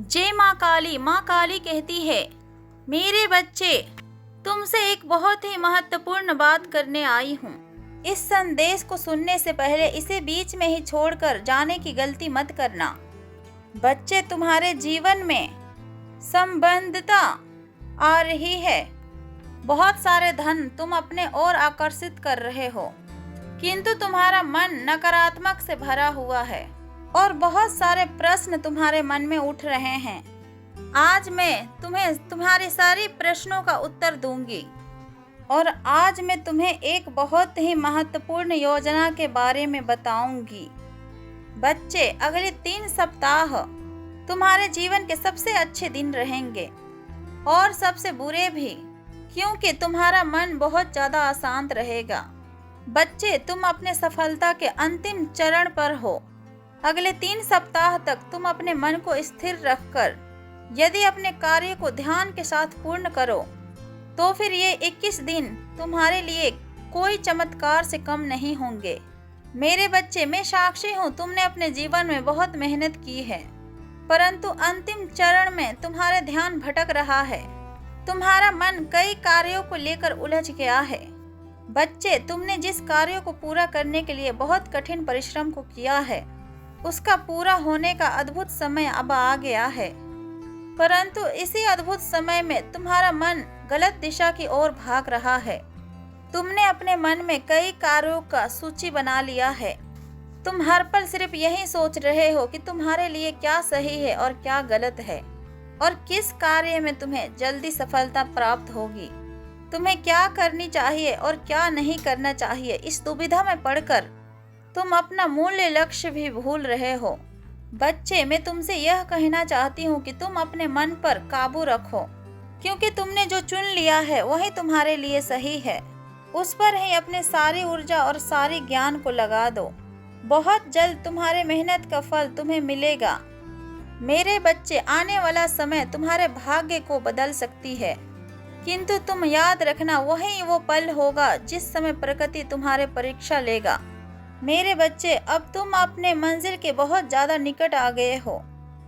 जय माँ काली कहती है, मेरे बच्चे, तुमसे एक बहुत ही महत्वपूर्ण बात करने आई हूँ। इस संदेश को सुनने से पहले इसे बीच में ही छोड़कर जाने की गलती मत करना। बच्चे, तुम्हारे जीवन में संबंधता आ रही है। बहुत सारे धन तुम अपने ओर आकर्षित कर रहे हो, किंतु तुम्हारा मन नकारात्मक से भरा हुआ है और बहुत सारे प्रश्न तुम्हारे मन में उठ रहे हैं। आज मैं तुम्हें तुम्हारे सारे प्रश्नों का उत्तर दूंगी और आज मैं तुम्हें एक बहुत ही महत्वपूर्ण योजना के बारे में बताऊंगी। बच्चे, अगले 3 सप्ताह तुम्हारे जीवन के सबसे अच्छे दिन रहेंगे और सबसे बुरे भी, क्योंकि तुम्हारा मन बहुत ज़्यादा अशांत रहेगा। बच्चे, तुम अपने सफलता के अंतिम चरण पर हो। अगले 3 सप्ताह तक तुम अपने मन को स्थिर रखकर यदि अपने कार्य को ध्यान के साथ पूर्ण करो तो फिर ये 21 दिन तुम्हारे लिए कोई चमत्कार से कम नहीं होंगे। मेरे बच्चे, मैं साक्षी हूँ, तुमने अपने जीवन में बहुत मेहनत की है, परंतु अंतिम चरण में तुम्हारा ध्यान भटक रहा है। तुम्हारा मन कई कार्यों को लेकर उलझ गया है। बच्चे, तुमने जिस कार्य को पूरा करने के लिए बहुत कठिन परिश्रम को किया है, उसका पूरा होने का अद्भुत समय अब आ गया है, परंतु इसी अद्भुत समय में तुम्हारा मन गलत दिशा की ओर भाग रहा है। तुमने अपने मन में कई कार्यों का सूची बना लिया है। तुम हर पल सिर्फ यही सोच रहे हो कि तुम्हारे लिए क्या सही है और क्या गलत है और किस कार्य में तुम्हें जल्दी सफलता प्राप्त होगी। तुम्हें क्या करनी चाहिए और क्या नहीं करना चाहिए, इस दुविधा में पड़कर तुम अपना मूल्य लक्ष्य भी भूल रहे हो। बच्चे, मैं तुमसे यह कहना चाहती हूँ कि तुम अपने मन पर काबू रखो, क्योंकि तुमने जो चुन लिया है वही तुम्हारे लिए सही है। उस पर ही अपने सारी ऊर्जा और सारी ज्ञान को लगा दो। बहुत जल्द तुम्हारे मेहनत का फल तुम्हें मिलेगा। मेरे बच्चे, आने वाला समय तुम्हारे भाग्य को बदल सकती है, किंतु तुम याद रखना, वही वो पल होगा जिस समय प्रकृति तुम्हारे परीक्षा लेगा। मेरे बच्चे, अब तुम अपने मंजिल के बहुत ज़्यादा निकट आ गए हो,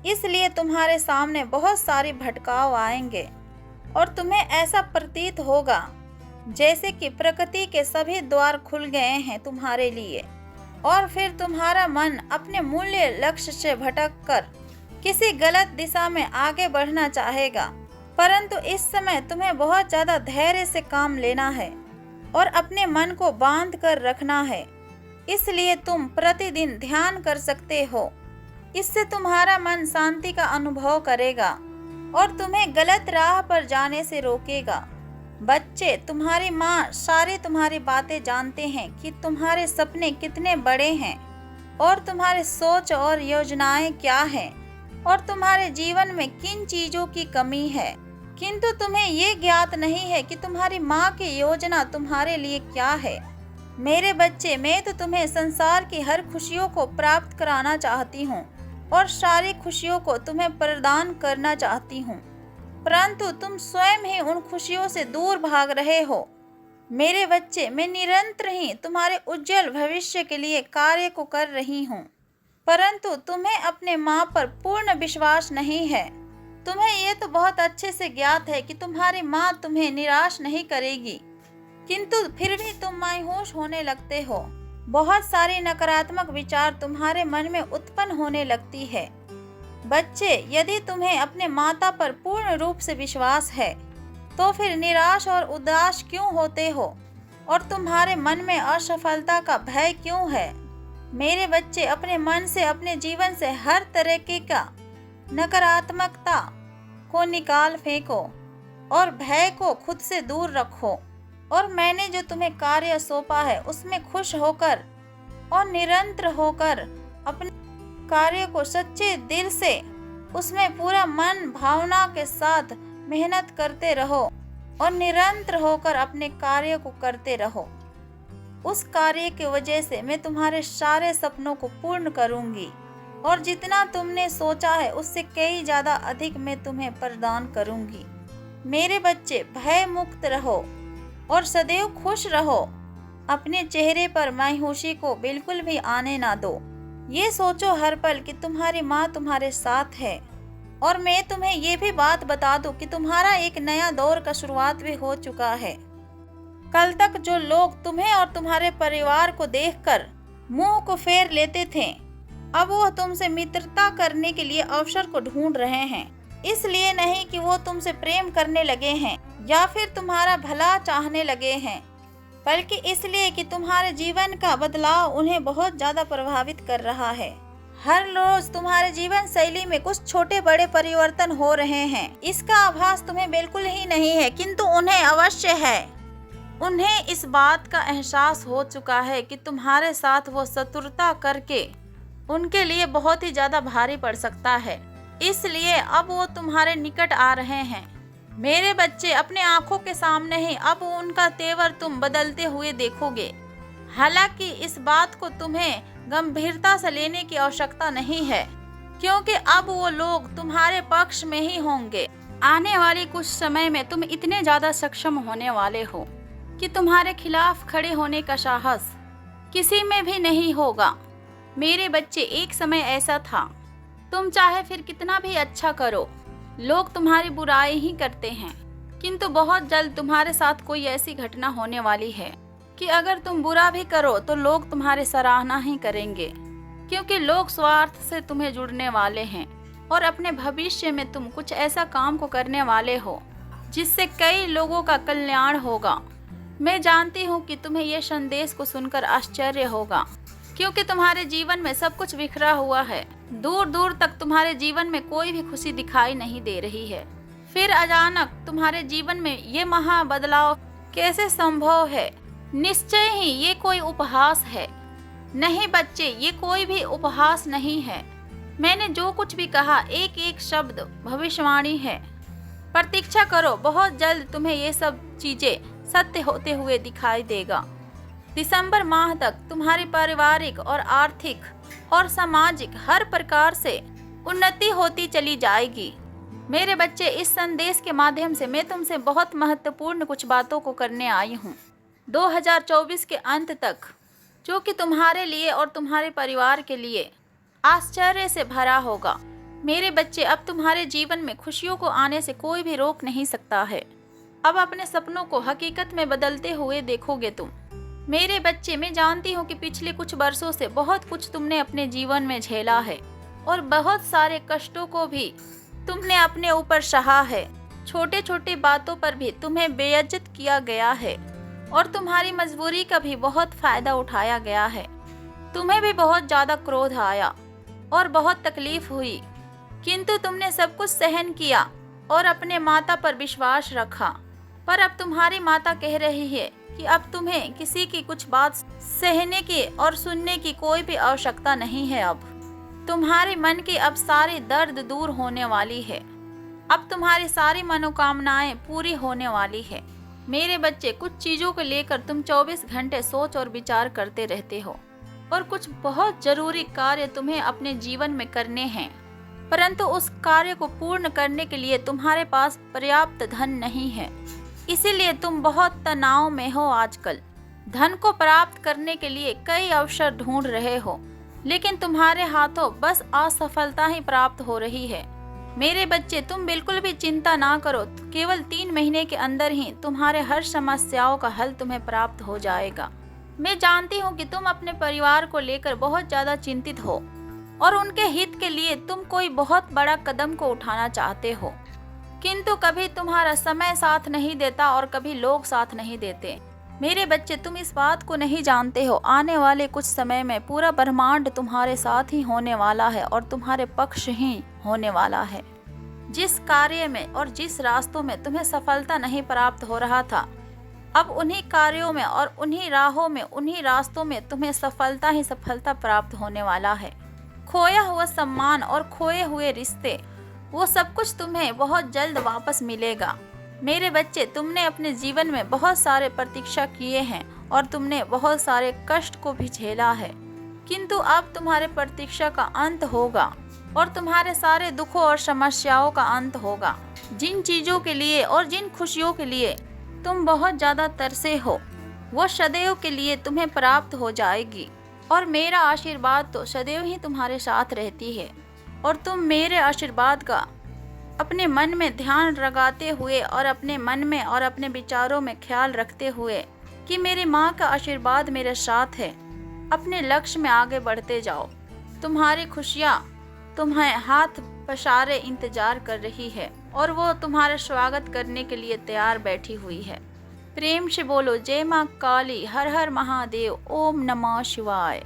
इसलिए तुम्हारे सामने बहुत सारी भटकाव आएंगे और तुम्हें ऐसा प्रतीत होगा जैसे कि प्रकृति के सभी द्वार खुल गए हैं तुम्हारे लिए, और फिर तुम्हारा मन अपने मूल्य लक्ष्य से भटक कर किसी गलत दिशा में आगे बढ़ना चाहेगा। परंतु इस समय तुम्हें बहुत ज़्यादा धैर्य से काम लेना है और अपने मन को बांध कर रखना है। इसलिए तुम प्रतिदिन ध्यान कर सकते हो। इससे तुम्हारा मन शांति का अनुभव करेगा और तुम्हें गलत राह पर जाने से रोकेगा। बच्चे, तुम्हारी माँ सारी तुम्हारी बातें जानते हैं कि तुम्हारे सपने कितने बड़े हैं और तुम्हारे सोच और योजनाएं क्या हैं और तुम्हारे जीवन में किन चीज़ों की कमी है, किंतु तुम्हें ये ज्ञात नहीं है कि तुम्हारी माँ की योजना तुम्हारे लिए क्या है। मेरे बच्चे, मैं तो तुम्हें संसार की हर खुशियों को प्राप्त कराना चाहती हूँ और सारी खुशियों को तुम्हें प्रदान करना चाहती हूँ, परंतु तुम स्वयं ही उन खुशियों से दूर भाग रहे हो। मेरे बच्चे, मैं निरंतर ही तुम्हारे उज्जवल भविष्य के लिए कार्य को कर रही हूँ, परंतु तुम्हें अपने माँ पर पूर्ण विश्वास नहीं है। तुम्हें ये तो बहुत अच्छे से ज्ञात है कि तुम्हारी माँ तुम्हें निराश नहीं करेगी, किंतु फिर भी तुम मायूस होने लगते हो। बहुत सारी नकारात्मक विचार तुम्हारे मन में उत्पन्न होने लगती है। बच्चे, यदि तुम्हें अपने माता पर पूर्ण रूप से विश्वास है तो फिर निराश और उदास क्यों होते हो और तुम्हारे मन में असफलता का भय क्यों है? मेरे बच्चे, अपने मन से, अपने जीवन से हर तरह का नकारात्मकता को निकाल फेंको और भय को खुद से दूर रखो और मैंने जो तुम्हें कार्य सौंपा है उसमें खुश होकर और निरंतर होकर अपने कार्य को सच्चे दिल से, उसमें पूरा मन भावना के साथ मेहनत करते रहो और निरंतर होकर अपने कार्य को करते रहो। उस कार्य की वजह से मैं तुम्हारे सारे सपनों को पूर्ण करूंगी और जितना तुमने सोचा है उससे कई ज़्यादा अधिक मैं तुम्हें प्रदान करूंगी। मेरे बच्चे, भय मुक्त रहो और सदैव खुश रहो। अपने चेहरे पर मायूसी को बिल्कुल भी आने ना दो। ये सोचो हर पल कि तुम्हारी माँ तुम्हारे साथ है और मैं तुम्हें ये भी बात बता दूं कि तुम्हारा एक नया दौर का शुरुआत भी हो चुका है। कल तक जो लोग तुम्हें और तुम्हारे परिवार को देखकर मुंह को फेर लेते थे, अब वो तुमसे मित्रता करने के लिए अवसर को ढूंढ रहे हैं। इसलिए नहीं कि वो तुमसे प्रेम करने लगे हैं या फिर तुम्हारा भला चाहने लगे हैं, बल्कि इसलिए कि तुम्हारे जीवन का बदलाव उन्हें बहुत ज्यादा प्रभावित कर रहा है। हर रोज तुम्हारे जीवन शैली में कुछ छोटे बड़े परिवर्तन हो रहे हैं। इसका आभास तुम्हें बिल्कुल ही नहीं है, किंतु उन्हें अवश्य है। उन्हें इस बात का एहसास हो चुका है कि तुम्हारे साथ वो शत्रुता करके उनके लिए बहुत ही ज्यादा भारी पड़ सकता है। इसलिए अब वो तुम्हारे निकट आ रहे हैं। मेरे बच्चे, अपने आंखों के सामने ही अब उनका तेवर तुम बदलते हुए देखोगे। हालांकि इस बात को तुम्हें गंभीरता से लेने की आवश्यकता नहीं है, क्योंकि अब वो लोग तुम्हारे पक्ष में ही होंगे। आने वाले कुछ समय में तुम इतने ज्यादा सक्षम होने वाले हो कि तुम्हारे खिलाफ खड़े होने का साहस किसी में भी नहीं होगा। मेरे बच्चे, एक समय ऐसा था, तुम चाहे फिर कितना भी अच्छा करो, लोग तुम्हारी बुराई ही करते हैं, किंतु बहुत जल्द तुम्हारे साथ कोई ऐसी घटना होने वाली है कि अगर तुम बुरा भी करो तो लोग तुम्हारी सराहना ही करेंगे, क्योंकि लोग स्वार्थ से तुम्हें जुड़ने वाले हैं और अपने भविष्य में तुम कुछ ऐसा काम को करने वाले हो जिससे कई लोगों का कल्याण होगा। मैं जानती हूँ कि तुम्हें यह संदेश को सुनकर आश्चर्य होगा, क्योंकि तुम्हारे जीवन में सब कुछ बिखरा हुआ है। दूर दूर तक तुम्हारे जीवन में कोई भी खुशी दिखाई नहीं दे रही है। फिर अचानक तुम्हारे जीवन में ये महा बदलाव कैसे संभव है? निश्चय ही ये कोई उपहास है। नहीं बच्चे, ये कोई भी उपहास नहीं है। मैंने जो कुछ भी कहा, एक एक शब्द भविष्यवाणी है। प्रतीक्षा करो, बहुत जल्द तुम्हें ये सब चीजें सत्य होते हुए दिखाई देगा। दिसंबर माह तक तुम्हारी पारिवारिक और आर्थिक और सामाजिक हर प्रकार से उन्नति होती चली जाएगी। मेरे बच्चे, इस संदेश के माध्यम से मैं तुमसे बहुत महत्वपूर्ण कुछ बातों को करने आई हूँ। 2024 के अंत तक, जो कि तुम्हारे लिए और तुम्हारे परिवार के लिए आश्चर्य से भरा होगा। मेरे बच्चे, अब तुम्हारे जीवन में खुशियों को आने से कोई भी रोक नहीं सकता है। अब अपने सपनों को हकीकत में बदलते हुए देखोगे तुम। मेरे बच्चे, मैं जानती हूँ कि पिछले कुछ वर्षों से बहुत कुछ तुमने अपने जीवन में झेला है और बहुत सारे कष्टों को भी तुमने अपने ऊपर सहा है। छोटे छोटे बातों पर भी तुम्हें बेइज्जत किया गया है और तुम्हारी मजबूरी का भी बहुत फायदा उठाया गया है। तुम्हें भी बहुत ज्यादा क्रोध आया और बहुत तकलीफ हुई, किंतु तुमने सब कुछ सहन किया और अपने माता पर विश्वास रखा। पर अब तुम्हारी माता कह रही है कि अब तुम्हें किसी की कुछ बात सहने की और सुनने की कोई भी आवश्यकता नहीं है। अब तुम्हारे मन की अब सारी दर्द दूर होने वाली है। अब तुम्हारी सारी मनोकामनाएं पूरी होने वाली है। मेरे बच्चे, कुछ चीजों को लेकर तुम 24 घंटे सोच और विचार करते रहते हो और कुछ बहुत जरूरी कार्य तुम्हें अपने जीवन में करने हैं, परंतु उस कार्य को पूर्ण करने के लिए तुम्हारे पास पर्याप्त धन नहीं है। इसीलिए तुम बहुत तनाव में हो आजकल। धन को प्राप्त करने के लिए कई अवसर ढूंढ रहे हो, लेकिन तुम्हारे हाथों बस असफलता ही प्राप्त हो रही है। मेरे बच्चे, तुम बिल्कुल भी चिंता ना करो। केवल 3 महीने के अंदर ही तुम्हारे हर समस्याओं का हल तुम्हें प्राप्त हो जाएगा। मैं जानती हूँ कि तुम अपने परिवार को लेकर बहुत ज्यादा चिंतित हो और उनके हित के लिए तुम कोई बहुत बड़ा कदम को उठाना चाहते हो, किंतु कभी तुम्हारा समय साथ नहीं देता और कभी लोग साथ नहीं देते। मेरे बच्चे, तुम इस बात को नहीं जानते हो, आने वाले कुछ समय में पूरा ब्रह्मांड तुम्हारे साथ ही होने वाला है और तुम्हारे पक्ष ही होने वाला है। जिस कार्य में और जिस रास्तों में तुम्हें सफलता नहीं प्राप्त हो रहा था, अब उन्हीं कार्यों में और उन्हीं राहों में, उन्हीं रास्तों में तुम्हें सफलता ही सफलता प्राप्त होने वाला है। खोया हुआ सम्मान और खोए हुए रिश्ते, वो सब कुछ तुम्हें बहुत जल्द वापस मिलेगा। मेरे बच्चे, तुमने अपने जीवन में बहुत सारे प्रतीक्षा किए हैं और तुमने बहुत सारे कष्ट को भी झेला है, किंतु अब तुम्हारे प्रतीक्षा का अंत होगा और तुम्हारे सारे दुखों और समस्याओं का अंत होगा। जिन चीजों के लिए और जिन खुशियों के लिए तुम बहुत ज्यादा तरसे हो, वो सदैव के लिए तुम्हें प्राप्त हो जाएगी और मेरा आशीर्वाद तो सदैव ही तुम्हारे साथ रहती है और तुम मेरे आशीर्वाद का अपने मन में ध्यान लगाते हुए और अपने मन में और अपने विचारों में ख्याल रखते हुए कि मेरी माँ का आशीर्वाद मेरे साथ है, अपने लक्ष्य में आगे बढ़ते जाओ। तुम्हारी खुशियाँ तुम्हें हाथ पसारे इंतजार कर रही है और वो तुम्हारा स्वागत करने के लिए तैयार बैठी हुई है। प्रेम से बोलो जय माँ काली, हर हर महादेव, ओम नमः शिवाय।